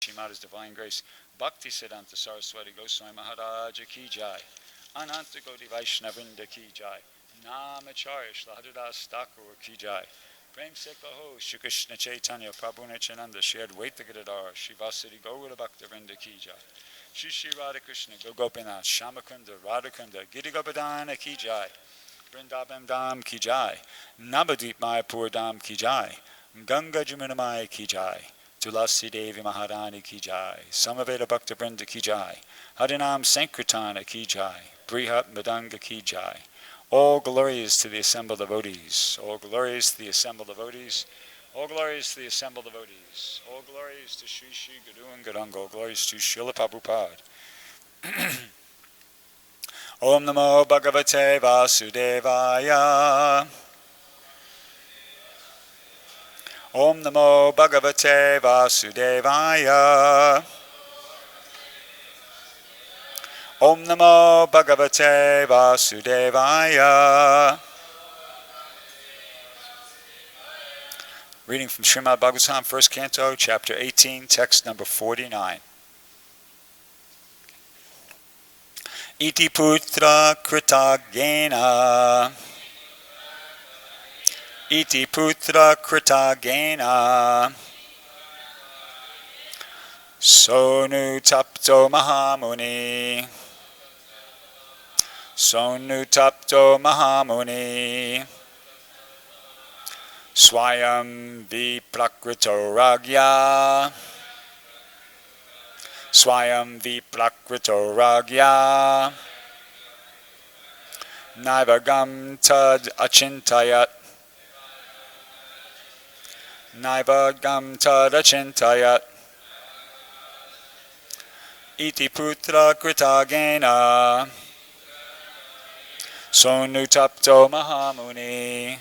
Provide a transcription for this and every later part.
Shrimad Divine Grace Bhakti Siddhanta Saraswati Goswami Maharaja Ki Jai, Ananta Gaudiya Vaishnavinda Ki Jai, Namacharya Shlahadadas Thakur Ki Jai, Prem Se Kaho Shri Krishna Chaitanya Prabhu Nityananda Shri Advaita Gadadhar Shri Vasudeva Gaura Bhaktivinoda Ki Jai, Shri Shri Radha Krishna Gopinath Shamakunda Radhakunda Giri Govardhana Ki Jai, Vrindavan Dham Ki Jai, Navadvip Mayapur Dham Ki Jai, Ganga Jamunamaya Ki Jai, Tulasi Devi Maharani Ki Jai, Samaveda Bhakta Vrinda Ki Jai, Harinam Sankirtana Ki Jai, Brihat Madanga Ki Jai. All glories to the assembled devotees, all glories to the assembled devotees, all glories to the assembled devotees, all glories to Sri Sri Guru and Gauranga, all glories to Srila Prabhupada. Om Namo Bhagavate Vasudevaya. Om Namo Bhagavate Vasudevaya. Om Namo Bhagavate Vasudevaya. Reading from Srimad Bhagavatam, first canto, chapter 18, text number 49. Iti putra kritagena. Iti putra kritagena. Sonu tapto mahamuni. Sonu tapto mahamuni. Swayam viprakrito ragya. Swayam viprakrito ragya. Naivagam tad achintayat. Naivagam tad achintayat. Iti putra kritagena. Sonu tapto mahamuni.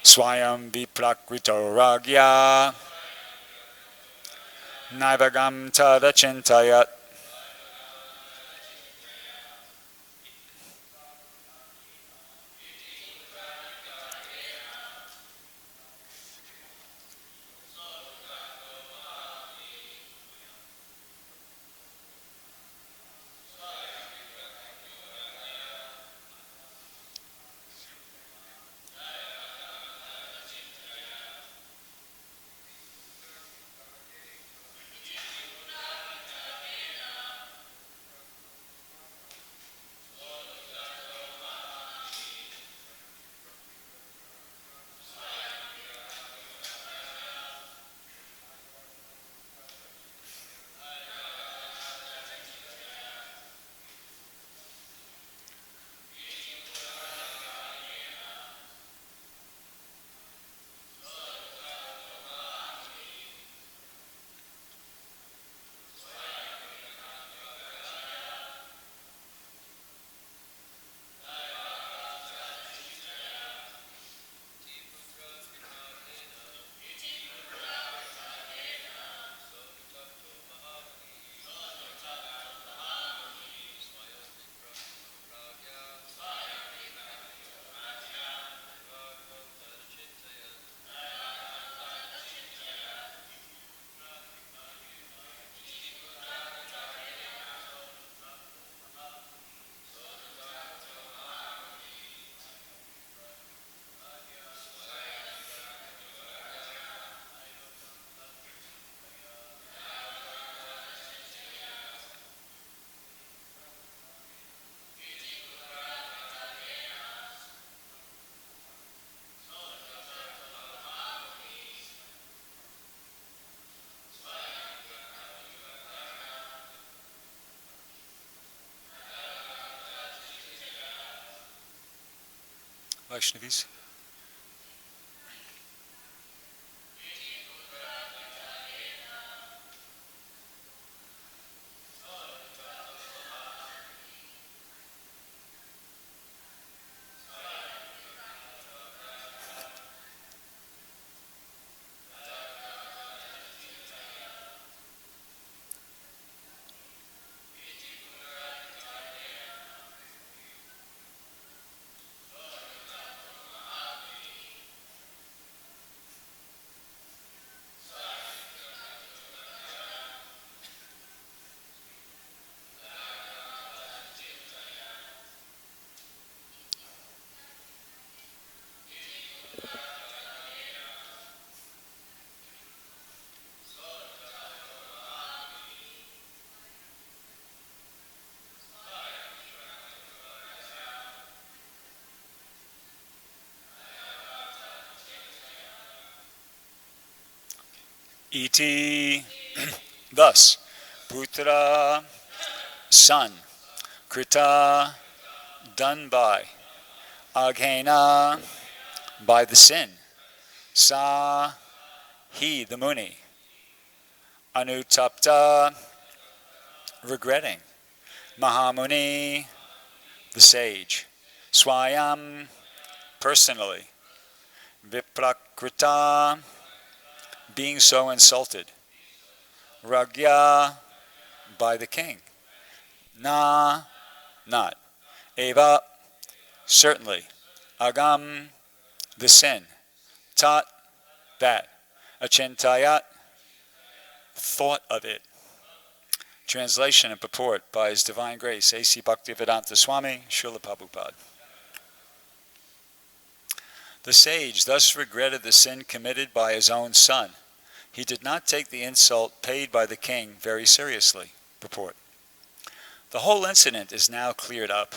Swayam viprakrito ragya. Naivagam tada chintayat. Vaishnavis. Iti, thus, putra, son, krita, done by, aghena, by the sin, sa, he, the Muni, anutapta, regretting, Mahamuni, the sage, swayam, personally, viprakrita, being so insulted, ragya, by the king, na, not, eva, certainly, agam, the sin, tat, that, achintayat, thought of it. Translation and purport by His Divine Grace, A.C. Bhaktivedanta Swami, Srila Prabhupada. The sage thus regretted the sin committed by his own son. He did not take the insult paid by the king very seriously. Purport. The whole incident is now cleared up.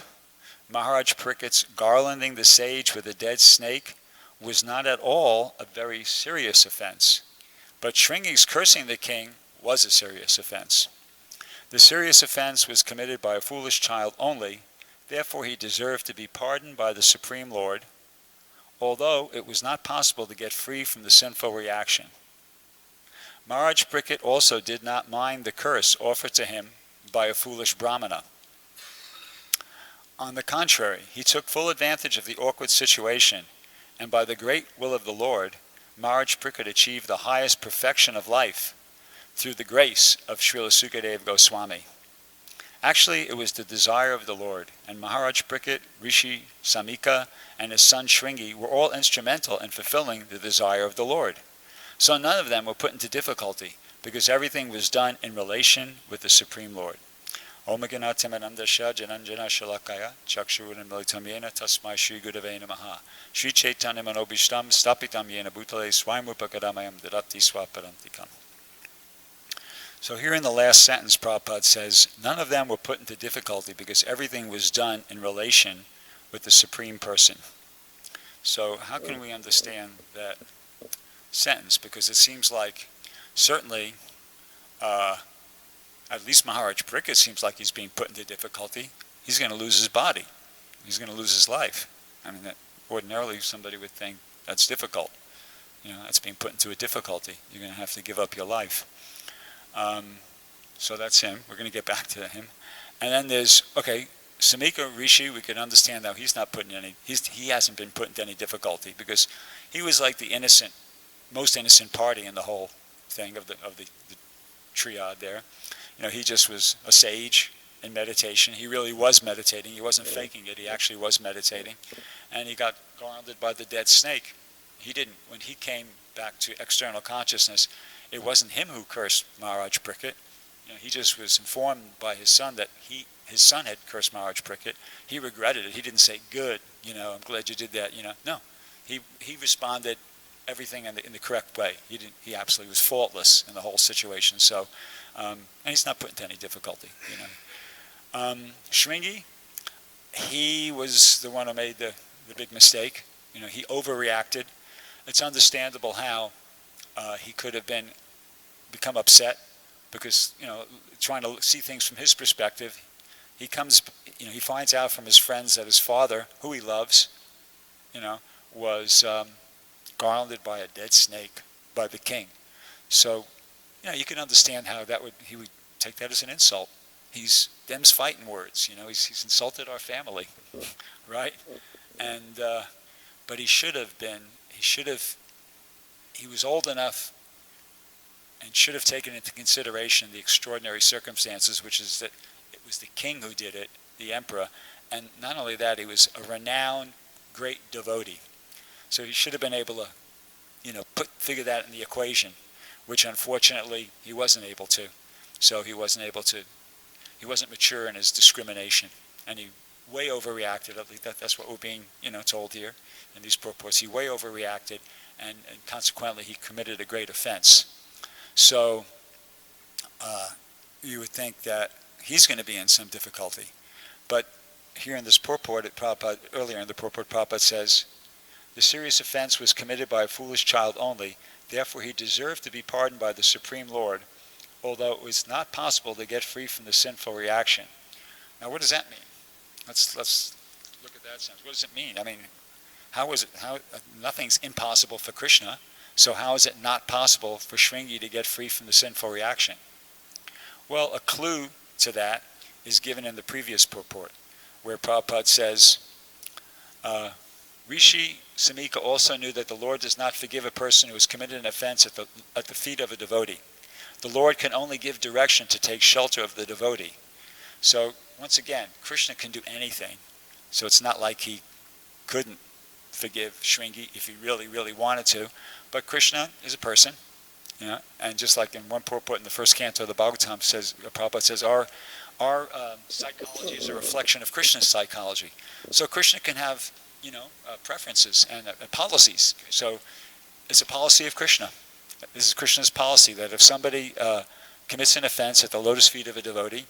Maharaj Parikshit's garlanding the sage with a dead snake was not at all a very serious offense, but Shringi's cursing the king was a serious offense. The serious offense was committed by a foolish child only, therefore he deserved to be pardoned by the Supreme Lord, although it was not possible to get free from the sinful reaction. Maharaj Parikshit also did not mind the curse offered to him by a foolish Brahmana. On the contrary, he took full advantage of the awkward situation, and by the great will of the Lord, Maharaj Parikshit achieved the highest perfection of life through the grace of Srila Sukadeva Goswami. Actually, it was the desire of the Lord, and Maharaj Parikshit, Rishi Samika, and his son Shringi were all instrumental in fulfilling the desire of the Lord. So none of them were put into difficulty, because everything was done in relation with the Supreme Lord. Om Ganatimanandasya Jananjana Shalakaya Chakshuran Militam Yena Tasmai Shri Gurave Namaha Shri Chaitanya Manobishtam Stapitam Yena Bhutale Swayamupakadamayam Dadati Swaparantikam. So here in the last sentence, Prabhupada says, none of them were put into difficulty because everything was done in relation with the Supreme Person. So how can we understand that sentence? Because it seems like, certainly, at least Maharaj Parikshit seems like he's being put into difficulty. He's going to lose his body. He's going to lose his life. I mean, ordinarily somebody would think that's difficult. That's being put into a difficulty. You're going to have to give up your life. So that's him. We're going to get back to him. And then there's, Samika Rishi, we can understand now he's not put in any, he hasn't been put into any difficulty because he was like the most innocent party in the whole thing of the triad there. He just was a sage in meditation. He really was meditating. He wasn't faking it. He actually was meditating. And he got garlanded by the dead snake. He didn't, when he came back to external consciousness, it wasn't him who cursed Maharaj Parikshit. He just was informed by his son that his son had cursed Maharaj Parikshit. He regretted it. He didn't say, good, I'm glad you did that, No, he responded everything in the correct way. He absolutely was faultless in the whole situation. So, and he's not put into any difficulty, Shringi, he was the one who made the big mistake. He overreacted. It's understandable how he could have become upset because, trying to see things from his perspective, he finds out from his friends that his father, who he loves, was garlanded by a dead snake by the king. So, you can understand how he would take that as an insult. Them's fighting words, he's insulted our family, right? And, but he was old enough and should have taken into consideration the extraordinary circumstances, which is that it was the king who did it, the emperor, and not only that, he was a renowned, great devotee. So he should have been able to, figure that in the equation, which unfortunately he wasn't able to. So he wasn't mature in his discrimination, and he way overreacted. At least that's what we're being, told here in these purports. He way overreacted, and consequently he committed a great offense. So you would think that he's going to be in some difficulty. But here in this purport, earlier in the purport, Prabhupada says, the serious offense was committed by a foolish child only, Therefore he deserved to be pardoned by the Supreme Lord, although it was not possible to get free from the sinful reaction. Now what does that mean? Let's look at that sense. What does it mean? I mean, how nothing's impossible for Krishna, so how is it not possible for Shringi to get free from the sinful reaction? Well, a clue to that is given in the previous purport, where Prabhupada says, Rishi Samika also knew that the Lord does not forgive a person who has committed an offense at the feet of a devotee. The Lord can only give direction to take shelter of the devotee. So, once again, Krishna can do anything. So it's not like he couldn't forgive Shringi if he really, really wanted to. But Krishna is a person, and just like in one purport in the first canto of the Bhagavatam, Prabhupada says, our psychology is a reflection of Krishna's psychology. So Krishna can have, preferences and policies. So it's a policy of Krishna. This is Krishna's policy, that if somebody commits an offense at the lotus feet of a devotee,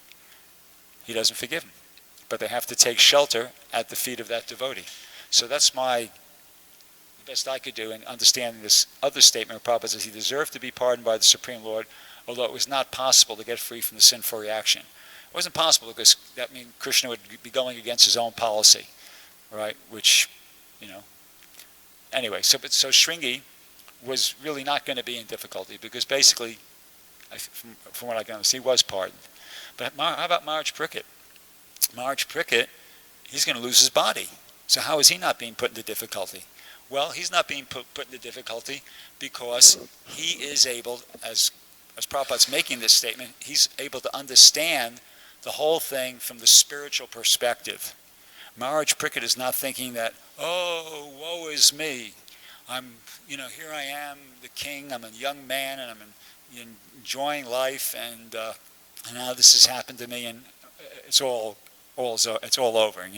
he doesn't forgive him. But they have to take shelter at the feet of that devotee. So that's the best I could do in understanding this other statement of Prabhupada, says he deserved to be pardoned by the Supreme Lord, although it was not possible to get free from the sinful reaction. It wasn't possible because that means Krishna would be going against his own policy, right? Which, Anyway, so Shringi was really not going to be in difficulty because basically, from what I can understand, he was pardoned. But how about Maharaj Parikshit? Maharaj Parikshit, he's going to lose his body. So how is he not being put into difficulty? Well, he's not being put into difficulty because he is able, as Prabhupada's making this statement, he's able to understand the whole thing from the spiritual perspective. Maharaj Parikshit is not thinking that, oh, woe is me. Here I am, the king, I'm a young man, and I'm enjoying life, and now this has happened to me, and it's all over,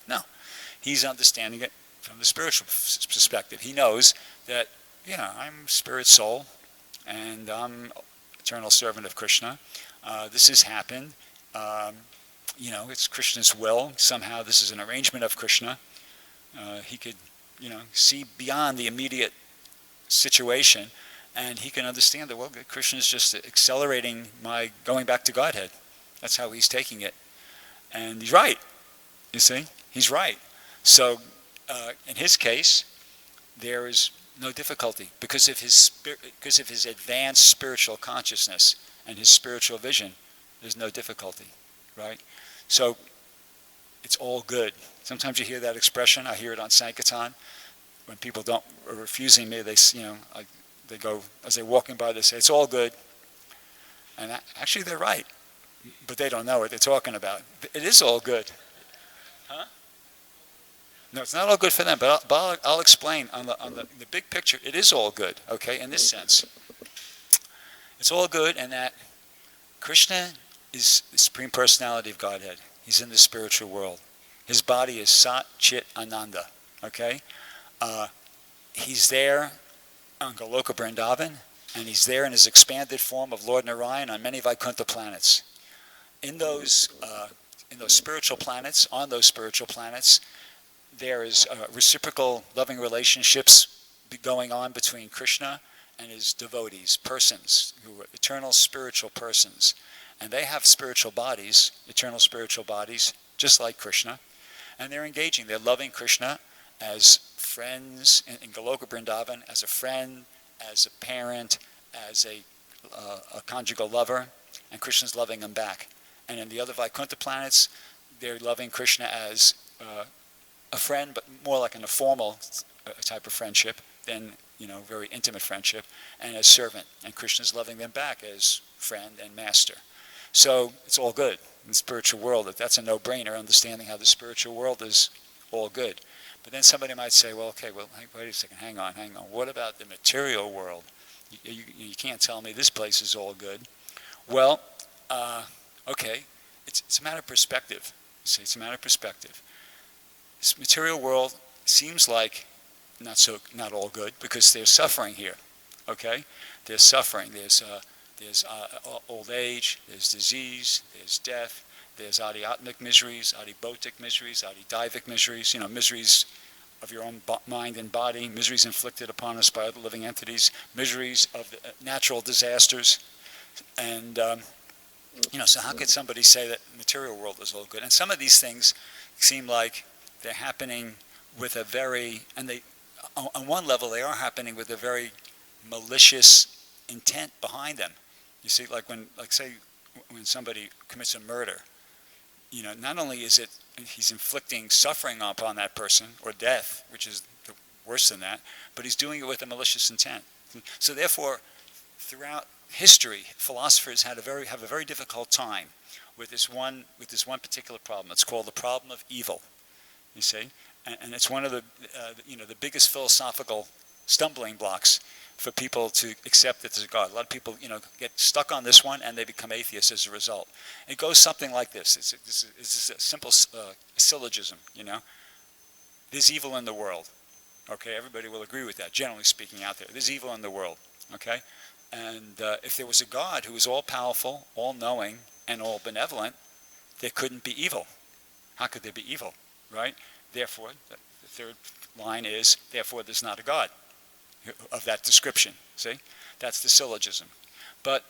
No. He's understanding it from the spiritual perspective. He knows that, I'm spirit soul, and I'm eternal servant of Krishna. This has happened. It's Krishna's will. Somehow this is an arrangement of Krishna. He could, see beyond the immediate situation, and he can understand that, well, Krishna is just accelerating my going back to Godhead. That's how he's taking it. And he's right. You see? He's right. So, in his case, there is no difficulty because of his advanced spiritual consciousness and his spiritual vision. There's no difficulty, right? So, it's all good. Sometimes you hear that expression. I hear it on Sankirtan. When people are refusing me, they go, as they're walking by, they say, it's all good. And actually, they're right. But they don't know what they're talking about. It is all good. Huh? No, it's not all good for them, but I'll explain on the big picture. It is all good, okay, in this sense. It's all good in that Krishna is the Supreme Personality of Godhead. He's in the spiritual world. His body is Sat Chit Ananda, okay? He's there on Goloka Vrindavan, and he's there in his expanded form of Lord Narayan on many Vaikuntha planets. In those spiritual planets, on those spiritual planets, there is reciprocal loving relationships going on between Krishna and his devotees, persons, who are eternal spiritual persons. And they have spiritual bodies, eternal spiritual bodies, just like Krishna. And they're engaging, they're loving Krishna as friends in Goloka Vrindavan, as a friend, as a parent, as a conjugal lover, and Krishna's loving them back. And in the other Vaikuntha planets, they're loving Krishna as a friend, but more like in a formal type of friendship than, very intimate friendship, and as servant. And Krishna's loving them back as friend and master. So it's all good in the spiritual world. That's a no-brainer, understanding how the spiritual world is all good. But then somebody might say, well, okay, wait a second, hang on. What about the material world? You can't tell me this place is all good. Well, okay, it's a matter of perspective. You see, it's a matter of perspective. This material world seems like not all good because there's suffering here. Okay, there's suffering. There's old age. There's disease. There's death. There's adhyatmic miseries, adhibautic miseries, adhidaivic miseries. Miseries of your own mind and body, miseries inflicted upon us by other living entities, miseries of the, natural disasters. And, so how could somebody say that the material world is all good? And some of these things seem like they're happening with a very, and they, on one level, they are happening with a very malicious intent behind them. You see, say, when somebody commits a murder, not only is it he's inflicting suffering upon that person, or death, which is worse than that, but he's doing it with a malicious intent. So therefore, throughout history, philosophers have a very difficult time with this one particular problem. It's called the problem of evil. You see, and it's one of the the biggest philosophical stumbling blocks for people to accept that there's a God. A lot of people, get stuck on this one and they become atheists as a result. It goes something like this. It's a simple syllogism, There's evil in the world. Okay, everybody will agree with that, generally speaking out there. There's evil in the world, okay? And if there was a God who was all-powerful, all-knowing, and all-benevolent, there couldn't be evil. How could there be evil, right? Therefore, the third line is, therefore there's not a God of that description, see? That's the syllogism. But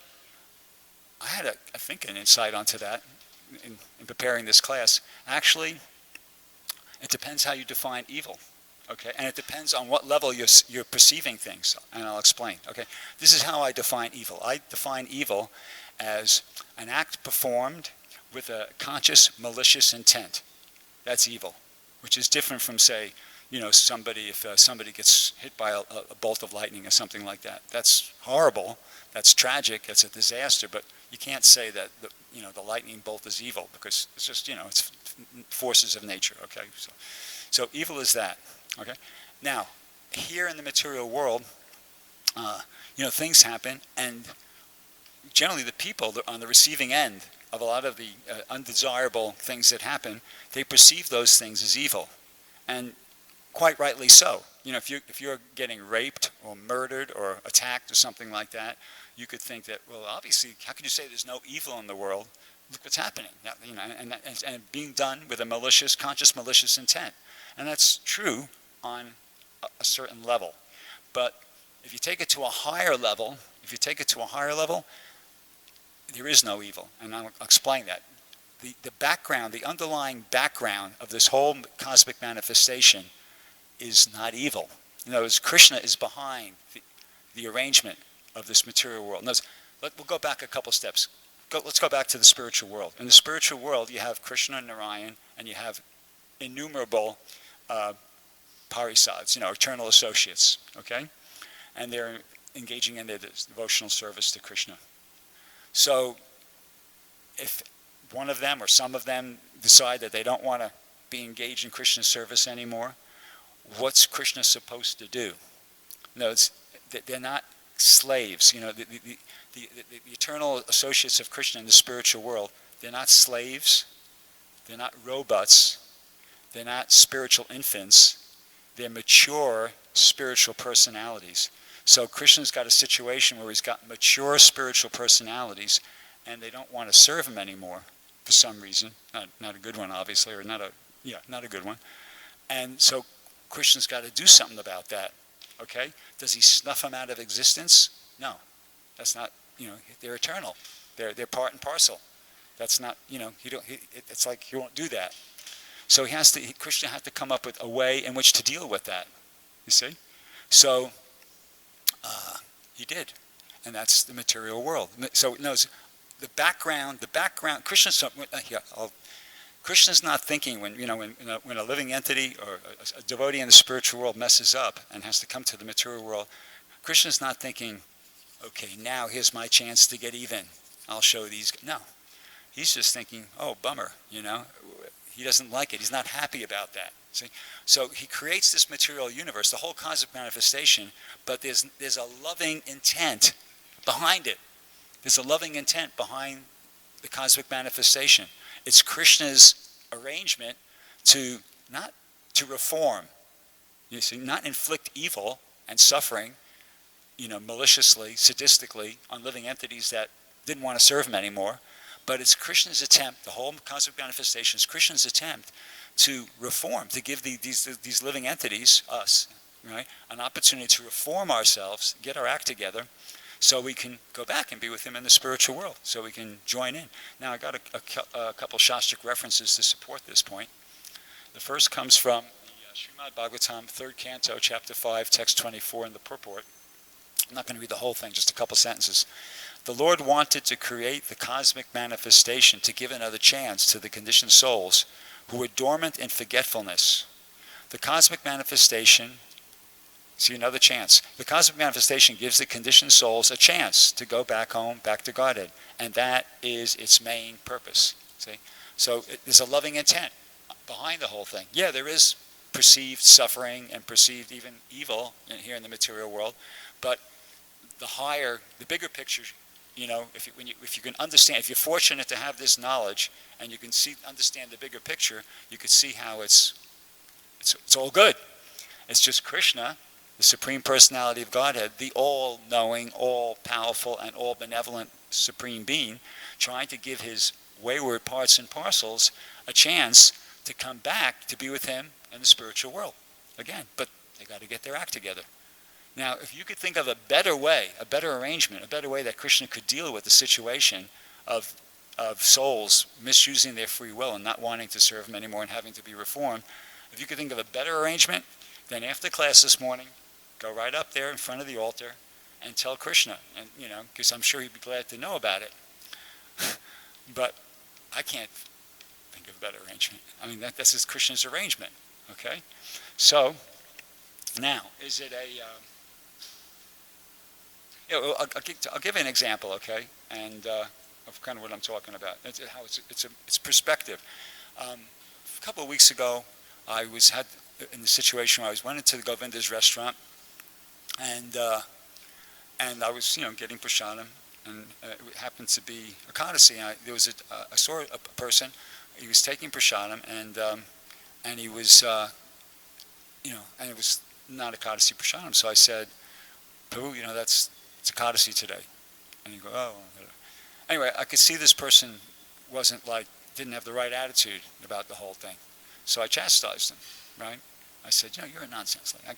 I had, I think, an insight onto that in preparing this class. Actually, it depends how you define evil, okay? And it depends on what level you're perceiving things, and I'll explain, okay? This is how I define evil. I define evil as an act performed with a conscious, malicious intent. That's evil, which is different from, say, if somebody gets hit by a bolt of lightning or something like that. That's horrible, that's tragic, that's a disaster, but you can't say that the lightning bolt is evil, because it's just, it's forces of nature, okay? So evil is that, okay? Now, here in the material world, things happen, and generally the people on the receiving end of a lot of the undesirable things that happen, they perceive those things as evil. And quite rightly so. If you're getting raped or murdered or attacked or something like that, you could think that, well, obviously, how can you say there's no evil in the world? Look what's happening. Now, and being done with a conscious malicious intent. And that's true on a certain level. But if you take it to a higher level, there is no evil. And I'll explain that. The background, the underlying background of this whole cosmic manifestation is not evil. In other words, Krishna is behind the arrangement of this material world. We'll go back a couple steps. Let's go back to the spiritual world. In the spiritual world, you have Krishna and Narayan, and you have innumerable parisads, eternal associates, okay? And they're engaging in their devotional service to Krishna. So if one of them or some of them decide that they don't want to be engaged in Krishna's service anymore, what's Krishna supposed to do? No, they're not slaves. The eternal associates of Krishna in the spiritual world, they're not slaves, they're not robots, they're not spiritual infants, they're mature spiritual personalities. So Krishna's got a situation where he's got mature spiritual personalities, and they don't want to serve him anymore for some reason. Not a good one, obviously, or not a good one. And so Krishna's got to do something about that, okay? Does he snuff them out of existence? No. That's not, they're eternal. They're part and parcel. That's not, it's like he won't do that. So Krishna has to come up with a way in which to deal with that, you see? So he did, and that's the material world. So notice the background. Krishna's not thinking when a living entity or a devotee in the spiritual world messes up and has to come to the material world. Krishna's not thinking, okay, now here's my chance to get even. I'll show these. No, he's just thinking, oh, bummer. He doesn't like it. He's not happy about that. See? So he creates this material universe, the whole cosmic manifestation, but there's a loving intent behind it. There's a loving intent behind the cosmic manifestation. It's Krishna's arrangement not to reform, not inflict evil and suffering, maliciously, sadistically on living entities that didn't want to serve him anymore. But it's Krishna's attempt, the whole cosmic manifestation is Krishna's attempt to reform, to give these living entities, us, right, an opportunity to reform ourselves, get our act together, so we can go back and be with him in the spiritual world, so we can join in. Now, I got a couple Shastric references to support this point. The first comes from the Srimad Bhagavatam, 3rd Canto, Chapter 5, Text 24 in the purport. I'm not going to read the whole thing, just a couple sentences. The Lord wanted to create the cosmic manifestation to give another chance to the conditioned souls who were dormant in forgetfulness. The cosmic manifestation, see, another chance. The cosmic manifestation gives the conditioned souls a chance to go back home, back to Godhead. And that is its main purpose. See? So there's a loving intent behind the whole thing. Yeah, there is perceived suffering and perceived even evil here in the material world, but the bigger picture, if you can understand, if you're fortunate to have this knowledge and you can understand the bigger picture, you can see how it's all good. It's just Krishna, the Supreme Personality of Godhead, the all-knowing, all-powerful, and all-benevolent Supreme Being, trying to give his wayward parts and parcels a chance to come back to be with him in the spiritual world again. But they got to get their act together. Now, if you could think of a better way, a better arrangement, a better way that Krishna could deal with the situation of souls misusing their free will and not wanting to serve him anymore and having to be reformed, if you could think of a better arrangement, then after class this morning, go right up there in front of the altar and tell Krishna, and because I'm sure he'd be glad to know about it. But I can't think of a better arrangement. I mean, this is Krishna's arrangement, okay? So, now, is it I'll give you an example, okay, and of kind of what I'm talking about. It's perspective. A couple of weeks ago, I had in the situation where I went into the Govinda's restaurant, and I was getting prasadam, and it happened to be Ekadasi. There was I saw a person. He was taking prasadam, and he was and it was not Ekadasi prasadam. So I said, Prabhu, it's Ekadasi today. And he go, oh. Anyway, I could see this person didn't have the right attitude about the whole thing. So I chastised him, right? I said, you're a nonsense. I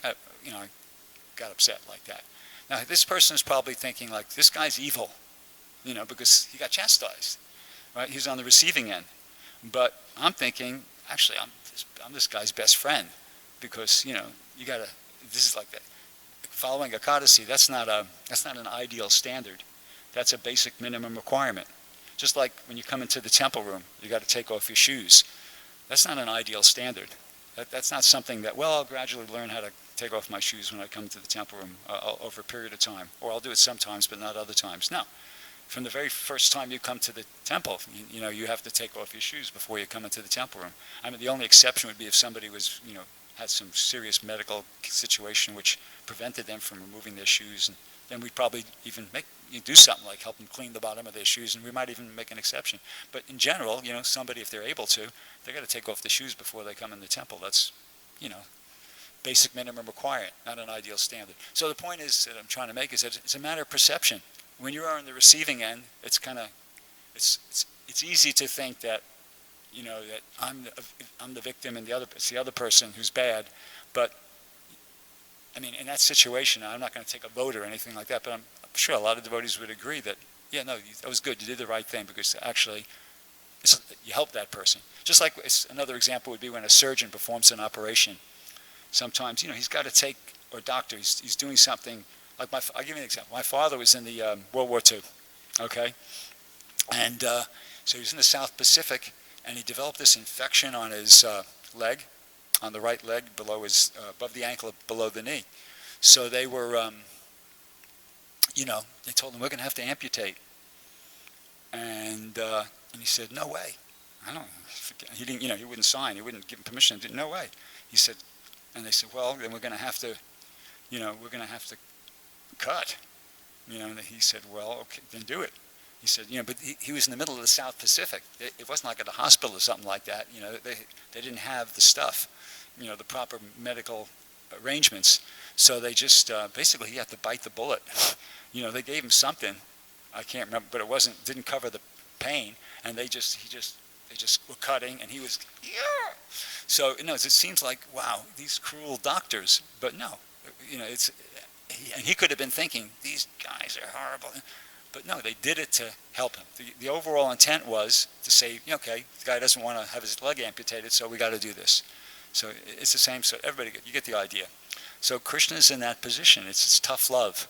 got upset like that. Now, this person is probably thinking, this guy's evil, because he got chastised, right? He's on the receiving end. But I'm thinking, actually, I'm this guy's best friend, because, this is like that. Following Ekadasi, that's not an ideal standard. That's a basic minimum requirement. Just like when you come into the temple room, you got to take off your shoes. That's not an ideal standard. That's not something that, I'll gradually learn how to take off my shoes when I come to the temple room over a period of time. Or I'll do it sometimes, but not other times. No. From the very first time you come to the temple, you have to take off your shoes before you come into the temple room. I mean, the only exception would be if somebody was, had some serious medical situation which prevented them from removing their shoes, and then we'd probably even do something like help them clean the bottom of their shoes, and we might even make an exception. But in general, somebody, if they're able to, they got to take off the shoes before they come in the temple. That's, basic minimum requirement, not an ideal standard. So the point is that I'm trying to make is that it's a matter of perception. When you are on the receiving end, it's easy to think that, that I'm the victim and it's the other person who's bad. But I mean, in that situation, I'm not going to take a vote or anything like that. But I'm sure a lot of devotees would agree that, that was good. You did the right thing because actually, you helped that person. Just like another example would be when a surgeon performs an operation. Sometimes, he's got to take, or a doctor, he's doing something. Like I'll give you an example. My father was in the World War II, okay? And so he was in the South Pacific, and he developed this infection on his leg, on the right leg, above the ankle, below the knee. So they were, they told him, we're going to have to amputate. And he said, no way. I don't. He didn't. He wouldn't sign. He wouldn't give him permission. No way. He said, and they said, well, then we're going to have to, cut. And he said, well, okay, then do it. He said, but he was in the middle of the South Pacific. It wasn't like at a hospital or something like that. They didn't have the stuff, the proper medical arrangements. So they just basically he had to bite the bullet. They gave him something, I can't remember, but didn't cover the pain, and they just were cutting, and he was, So, it seems like, wow, these cruel doctors, but no, and he could have been thinking, these guys are horrible. But no, they did it to help him. The overall intent was to say, okay, the guy doesn't want to have his leg amputated, so we got to do this. So it's the same. So everybody, you get the idea. So Krishna is in that position. It's tough love.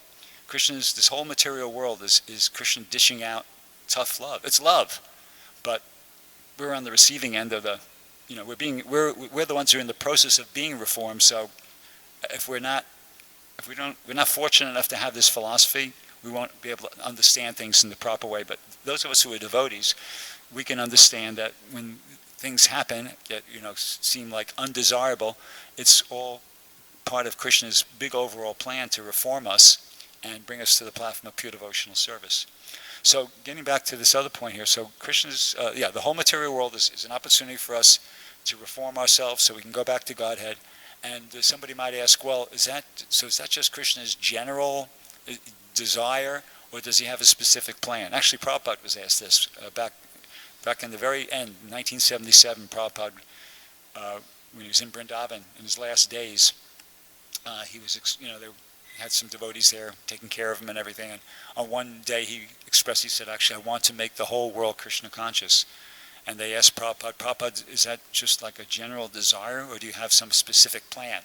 This whole material world is Krishna dishing out tough love. It's love, but we're on the receiving end of the, we're the ones who are in the process of being reformed. So if we're not fortunate enough to have this philosophy, we won't be able to understand things in the proper way. But those of us who are devotees, we can understand that when things happen that seem like undesirable, it's all part of Krishna's big overall plan to reform us and bring us to the platform of pure devotional service. So getting back to this other point here, so Krishna's, the whole material world is an opportunity for us to reform ourselves so we can go back to Godhead. And somebody might ask, well, is that just Krishna's general desire, or does he have a specific plan? Actually, Prabhupada was asked this back in the very end, 1977. Prabhupada, when he was in Vrindavan in his last days, he was, they had some devotees there taking care of him and everything. And on one day he said, actually, I want to make the whole world Krishna conscious. And they asked Prabhupada, is that just like a general desire, or do you have some specific plan?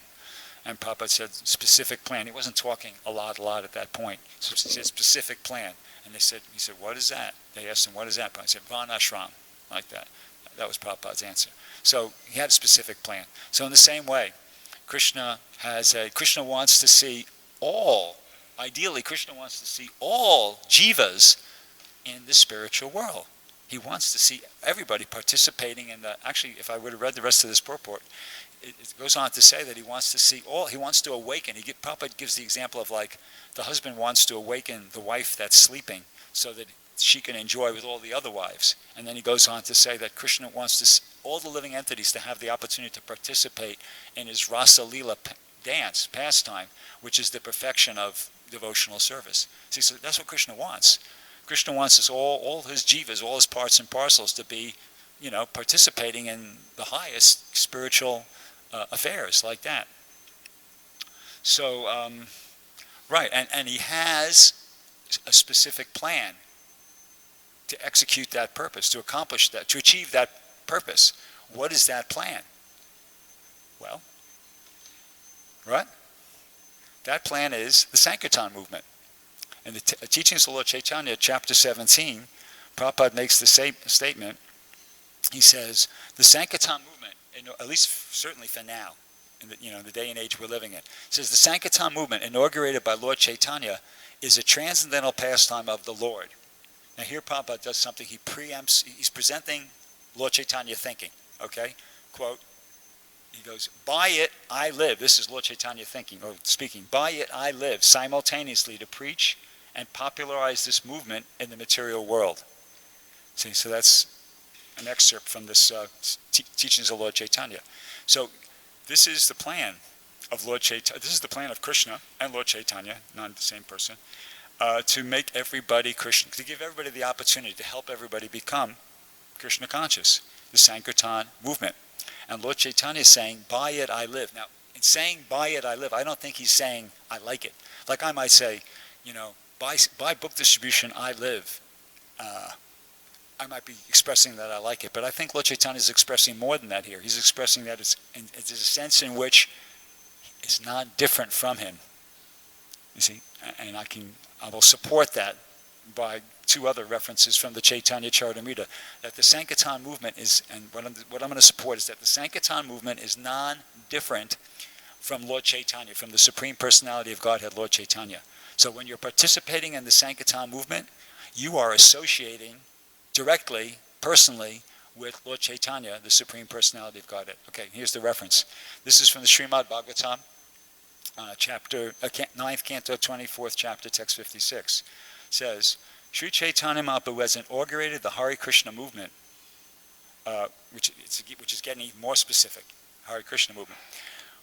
And Prabhupada said, specific plan. He wasn't talking a lot at that point. So he said, specific plan. And he said, what is that? They asked him, what is that? He said, Varnashram, like that. That was Prabhupada's answer. So he had a specific plan. So in the same way, Krishna wants to see ideally Krishna wants to see all jivas in the spiritual world. He wants to see everybody participating in actually, if I would have read the rest of this purport, it goes on to say that he wants to see he wants to awaken. Prabhupada gives the example of like the husband wants to awaken the wife that's sleeping so that she can enjoy with all the other wives. And then he goes on to say that Krishna wants all the living entities to have the opportunity to participate in his Rasa Lila dance, pastime, which is the perfection of devotional service. See, so that's what Krishna wants. Krishna wants us all his jivas, all his parts and parcels to be, participating in the highest spiritual affairs like that. So, right, and he has a specific plan to execute that purpose, to accomplish that, to achieve that purpose. What is that plan? Well, right? That plan is the Sankirtan movement. In the teachings of Lord Chaitanya, chapter 17, Prabhupada makes the same statement. He says, the Sankirtan movement, at least certainly for now, in the day and age we're living in, says the Sankirtan movement, inaugurated by Lord Chaitanya, is a transcendental pastime of the Lord. Now here Prabhupada does something, he's presenting Lord Chaitanya thinking, okay? Quote, he goes, by it I live. This is Lord Chaitanya speaking. By it I live simultaneously to preach and popularize this movement in the material world. See, so that's an excerpt from this teachings of Lord Chaitanya. So this is the plan of Lord Chaitanya. This is the plan of Krishna and Lord Chaitanya, not the same person, to make everybody Krishna, to give everybody the opportunity to help everybody become Krishna conscious. The Sankirtan movement. And Lord Chaitanya is saying, by it I live. Now, in saying by it I live, I don't think he's saying I like it. Like I might say, by book distribution I live. I might be expressing that I like it, but I think Lord Chaitanya is expressing more than that here. He's expressing that it's a sense in which it's not different from him. You see, and I will support that by two other references from the Chaitanya Charitamrita, that the Sankirtan movement is, and what I'm going to support is that the Sankirtan movement is non-different from Lord Chaitanya, from the Supreme Personality of Godhead, Lord Chaitanya. So when you're participating in the Sankirtan movement, you are associating directly, personally, with Lord Chaitanya, the Supreme Personality of Godhead. Okay, here's the reference. This is from the Srimad Bhagavatam, chapter 9th canto, 24th chapter, text 56. It says, Sri Chaitanya Mahaprabhu has inaugurated the Hare Krishna movement, which is getting even more specific, Hare Krishna movement,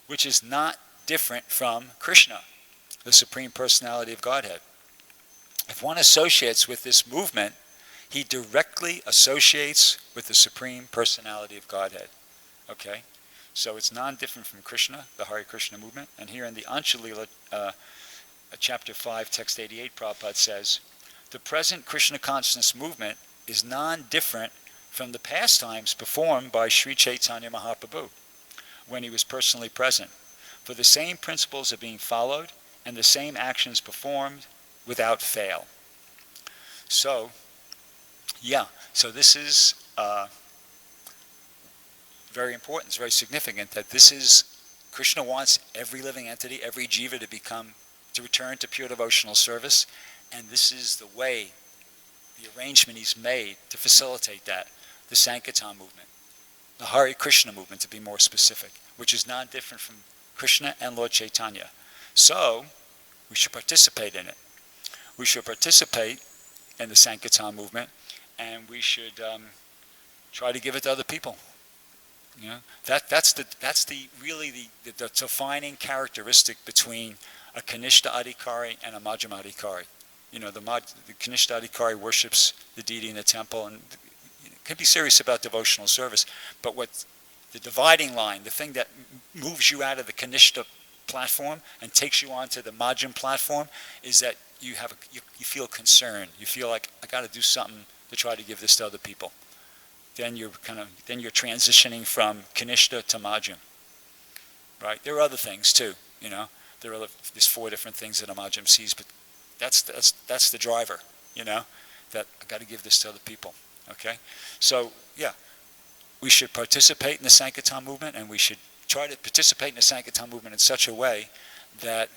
which is not different from Krishna, the Supreme Personality of Godhead. If one associates with this movement, he directly associates with the Supreme Personality of Godhead. Okay? So it's non-different from Krishna, the Hare Krishna movement. And here in the Anshalila, chapter 5, text 88, Prabhupada says, the present Krishna consciousness movement is non-different from the pastimes performed by Sri Chaitanya Mahaprabhu when he was personally present, for the same principles are being followed and the same actions performed without fail. So, so this is very important, it's very significant that this is, Krishna wants every living entity, every jiva to return to pure devotional service, and this is the way, the arrangement he's made to facilitate that, the Sankirtan movement, the Hare Krishna movement to be more specific, which is non-different from Krishna and Lord Chaitanya. So, we should participate in it. We should participate in the Sankirtan movement, and we should try to give it to other people. You know, that's really the defining characteristic between a Kanishta Adhikari and a Majjhima Adhikari. You know, the Kanishta Adhikari worships the deity in the temple and can be serious about devotional service, but what the dividing line, the thing that moves you out of the Kanishta platform and takes you onto the Majjhima platform, is that you feel concerned. You feel like, I got to do something to try to give this to other people. Then you're transitioning from Kanishta to Majjhima, right? There are other things too, you know. There's 4 different things that a Majjhima sees, but that's the driver, you know. That I got to give this to other people. Okay, so we should participate in the Sankirtan movement, and we should try to participate in the Sankirtan movement in such a way that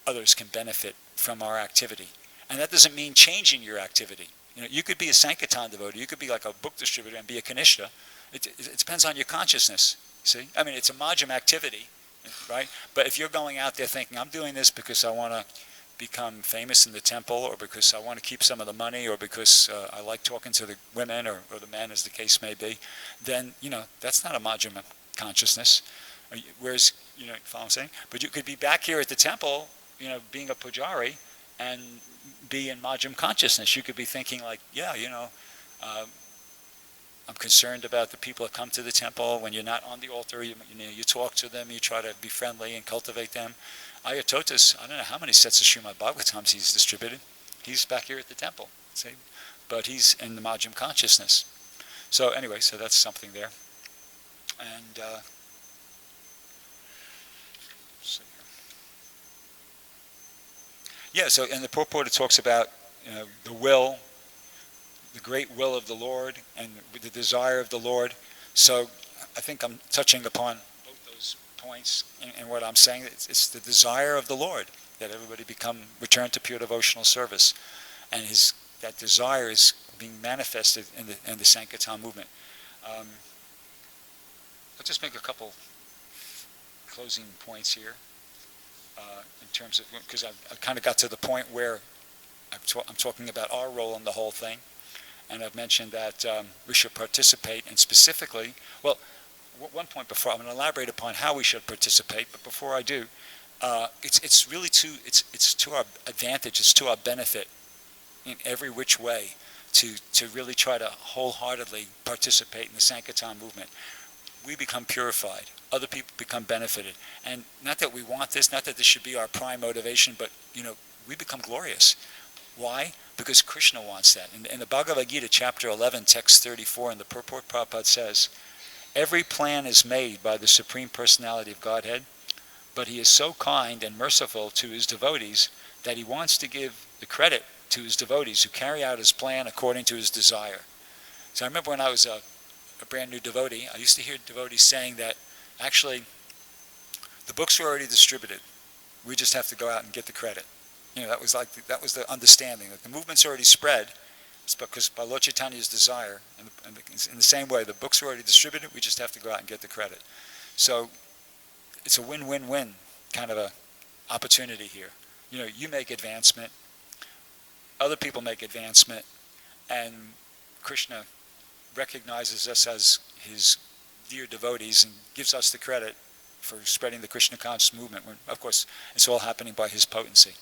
others can benefit from our activity. And that doesn't mean changing your activity. You know, you could be a Sankirtan devotee, you could be like a book distributor and be a Kanishta. It depends on your consciousness, see? I mean, it's a Majjhima activity, right? But if you're going out there thinking, I'm doing this because I want to become famous in the temple, or because I want to keep some of the money, or because I like talking to the women or the men, as the case may be, then, you know, that's not a Majjhima consciousness. Whereas, you know, follow what I'm saying? But you could be back here at the temple, you know, being a pujari, and be in Majjhima consciousness. You could be thinking like, I'm concerned about the people that come to the temple. When you're not on the altar, you talk to them, you try to be friendly and cultivate them. Ayatotis, I don't know how many sets of Srimad Bhagavatams he's distributed. He's back here at the temple, see? But he's in the Majjhima consciousness. So anyway, so that's something there. And so in the purport it talks about, you know, the will, the great will of the Lord, and the desire of the Lord. So I think I'm touching upon both those points in what I'm saying. It's the desire of the Lord that everybody return to pure devotional service, and that desire is being manifested in the Sankirtan movement. I'll just make a couple closing points here. In terms of, because I kind of got to the point where I'm talking about our role in the whole thing, and I've mentioned that we should participate, and specifically, well, one point before, I'm going to elaborate upon how we should participate, but before I do, it's really to our advantage, it's to our benefit in every which way to really try to wholeheartedly participate in the Sankirtan movement. We become purified. Other people become benefited. And not that we want this, not that this should be our prime motivation, but, you know, we become glorious. Why? Because Krishna wants that. In the Bhagavad Gita, chapter 11, text 34, in the purport, Prabhupada says, every plan is made by the Supreme Personality of Godhead, but he is so kind and merciful to his devotees that he wants to give the credit to his devotees who carry out his plan according to his desire. So I remember when I was a brand new devotee, I used to hear devotees saying that actually the books are already distributed. We just have to go out and get the credit. You know, that was the understanding that the movement's already spread. It's because by Lord Chaitanya's desire, and in the same way, the books are already distributed. We just have to go out and get the credit. So it's a win-win-win kind of a opportunity here. You know, you make advancement, other people make advancement, and Krishna recognizes us as his dear devotees and gives us the credit for spreading the Krishna conscious movement. Of course, it's all happening by his potency.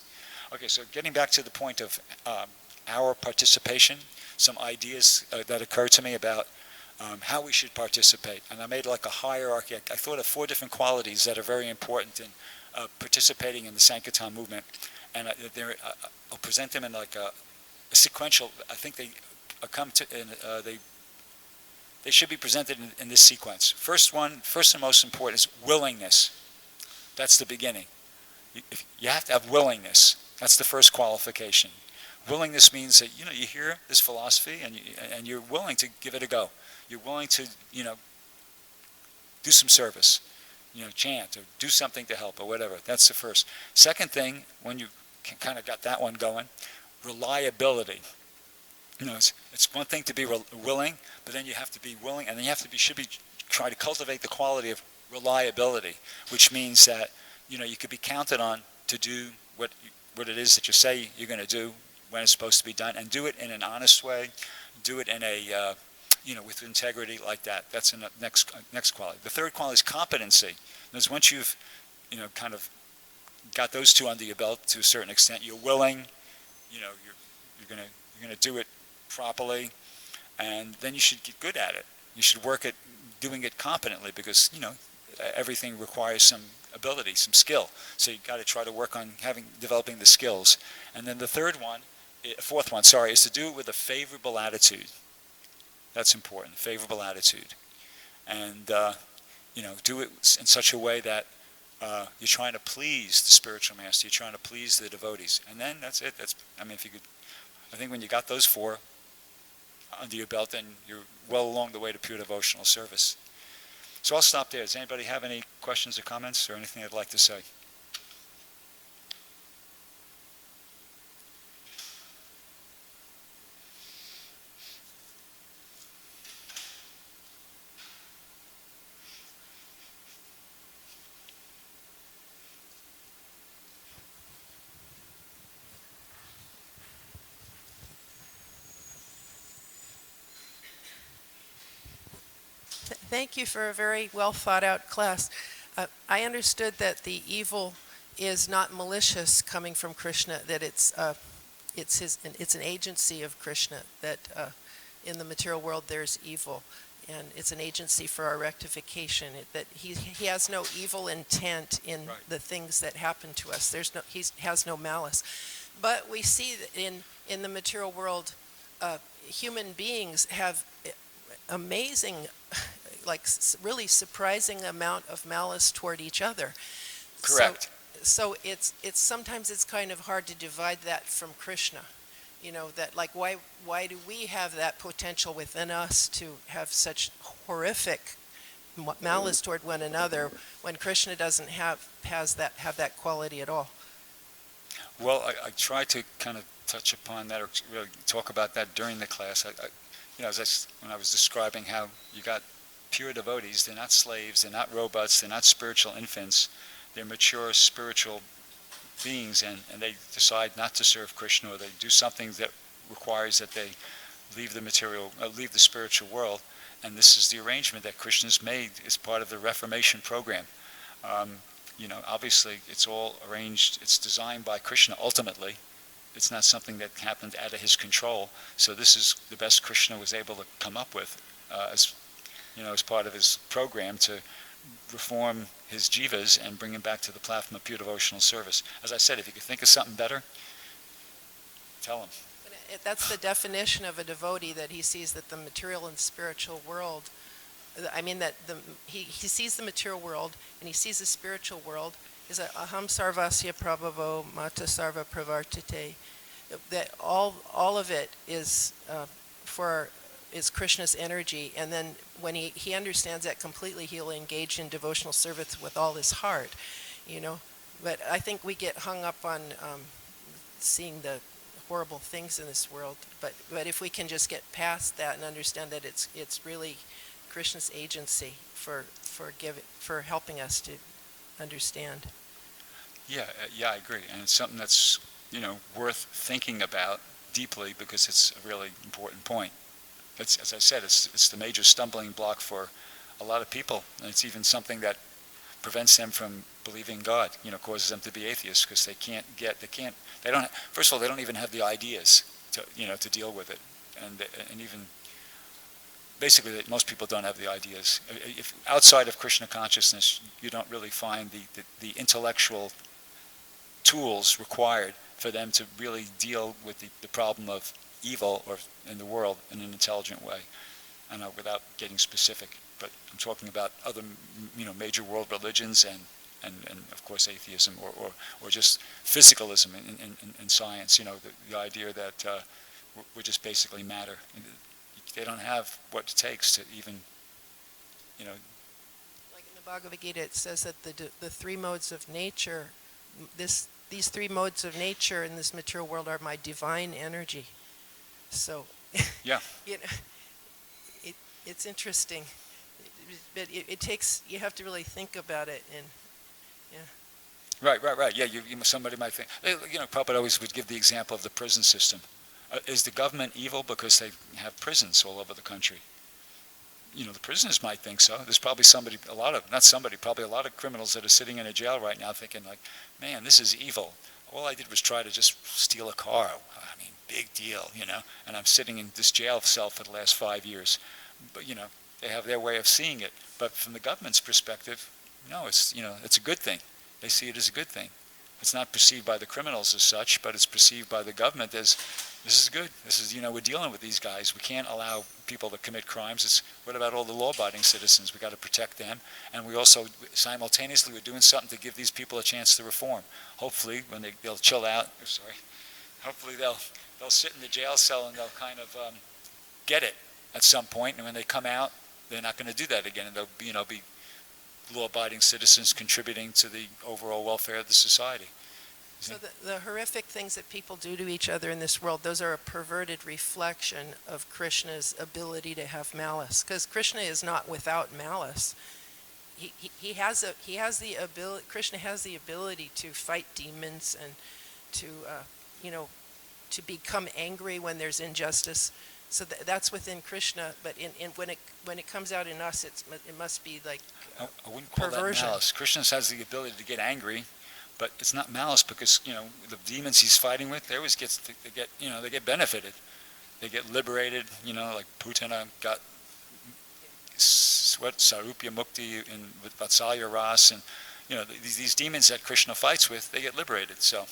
Okay, so getting back to the point of our participation, some ideas that occurred to me about how we should participate. And I made like a hierarchy. I thought of 4 different qualities that are very important in participating in the Sankirtan movement. And I'll present them in like a sequential. I think they come to they should be presented in this sequence. First and most important is willingness. That's the beginning. You have to have willingness. That's the first qualification. Willingness means that you hear this philosophy and you're willing to give it a go. You're willing to do some service, chant or do something to help or whatever. That's the first. Second thing, when you kind of got that one going, reliability. It's one thing to be willing, but then you have to be willing, and then you should be trying to cultivate the quality of reliability, which means that you could be counted on to do what it is that you say you're going to do when it's supposed to be done, and do it in an honest way, do it in a with integrity like that. That's the next quality. The third quality is competency. Because once you've kind of got those 2 under your belt to a certain extent, you're willing, you're going to do it properly, and then you should get good at it. You should work at doing it competently, because everything requires some ability, some skill. So you got to try to work on developing the skills. And then the fourth one, is to do it with a favorable attitude. That's important, favorable attitude, and do it in such a way that you're trying to please the spiritual master. You're trying to please the devotees, and then that's it. I think when you got those 4 under your belt, then you're well along the way to pure devotional service. So I'll stop there. Does anybody have any questions or comments or anything they'd like to say? Thank you for a very well thought out class. I understood that the evil is not malicious coming from Krishna, that it's an agency of Krishna, that in the material world there's evil, and it's an agency for our rectification, that he has no evil intent in the things that happen to us. He has no malice. But we see that in the material world, human beings have amazing, like really surprising amount of malice toward each other. Correct. So it's sometimes it's kind of hard to divide that from Krishna. That like why do we have that potential within us to have such horrific malice toward one another when Krishna doesn't have that quality at all? Well, I try to kind of touch upon that or really talk about that during the class. When I was describing how you got pure devotees, they're not slaves, they're not robots, they're not spiritual infants, they're mature spiritual beings, and they decide not to serve Krishna, or they do something that requires that they leave the spiritual world, and this is the arrangement that Krishna's made as part of the Reformation program. Obviously it's all arranged, it's designed by Krishna ultimately. It's not something that happened out of his control. So this is the best Krishna was able to come up with as part of his program to reform his jivas and bring him back to the platform of pure devotional service. As I said, if you could think of something better, tell him. That's the definition of a devotee, that he sees that the material and spiritual world, that he sees the material world and he sees the spiritual world is a aham sarvasya prabhavo mata sarva pravartate, that all of it is is Krishna's energy, and then when he understands that completely, he'll engage in devotional service with all his heart, But I think we get hung up on seeing the horrible things in this world. But if we can just get past that and understand that it's really Krishna's agency for helping us to understand. Yeah, I agree, and it's something that's worth thinking about deeply, because it's a really important point. As I said, it's the major stumbling block for a lot of people, and it's even something that prevents them from believing God. Causes them to be atheists, because first of all, they don't even have the ideas to deal with it, and even basically that most people don't have the ideas. If outside of Krishna consciousness, you don't really find the intellectual tools required for them to really deal with the problem of evil or in the world in an intelligent way. I know, without getting specific, but I'm talking about other, major world religions and of course atheism or just physicalism in science. The idea that we're just basically matter. They don't have what it takes to even, Like in the Bhagavad Gita, it says that the three modes of nature, these three modes of nature in this material world are my divine energy. So, yeah. It's interesting, but it takes, you have to really think about it, and yeah. Right. Yeah, somebody might think, Prabhupada always would give the example of the prison system. Is the government evil because they have prisons all over the country? The prisoners might think so. There's probably probably a lot of criminals that are sitting in a jail right now thinking like, man, this is evil. All I did was try to just steal a car. I mean, big deal, and I'm sitting in this jail cell for the last 5 years. But, they have their way of seeing it. But from the government's perspective, no, it's a good thing. They see it as a good thing. It's not perceived by the criminals as such, but it's perceived by the government as, this is good. This is, we're dealing with these guys. We can't allow people to commit crimes. What about all the law-abiding citizens? We got to protect them. And we also, simultaneously, we're doing something to give these people a chance to reform. Hopefully, when they'll chill out, hopefully they'll sit in the jail cell and they'll kind of get it at some point. And when they come out, they're not going to do that again. And they'll be law-abiding citizens contributing to the overall welfare of the society. So the horrific things that people do to each other in this world, those are a perverted reflection of Krishna's ability to have malice. Because Krishna is not without malice. He has the ability. Krishna has the ability to fight demons and to to become angry when there's injustice. So that's within Krishna. But when it comes out in us, it must be like I wouldn't call perversion. that malice. Krishna has the ability to get angry. But it's not malice because the demons he's fighting with, they always they get benefited, they get liberated. Like Putana got Sarupya Mukti with Vatsalya Ras, and these demons that Krishna fights with, they get liberated. So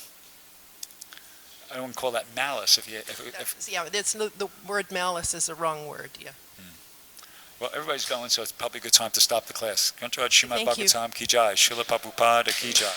I don't call that malice. The word malice is a wrong word. Yeah. Well, everybody's going, so it's probably a good time to stop the class. Kantarad Srimad Thank you. Bhagavatam Ki Jai, Srila Prabhupada Ki Jai.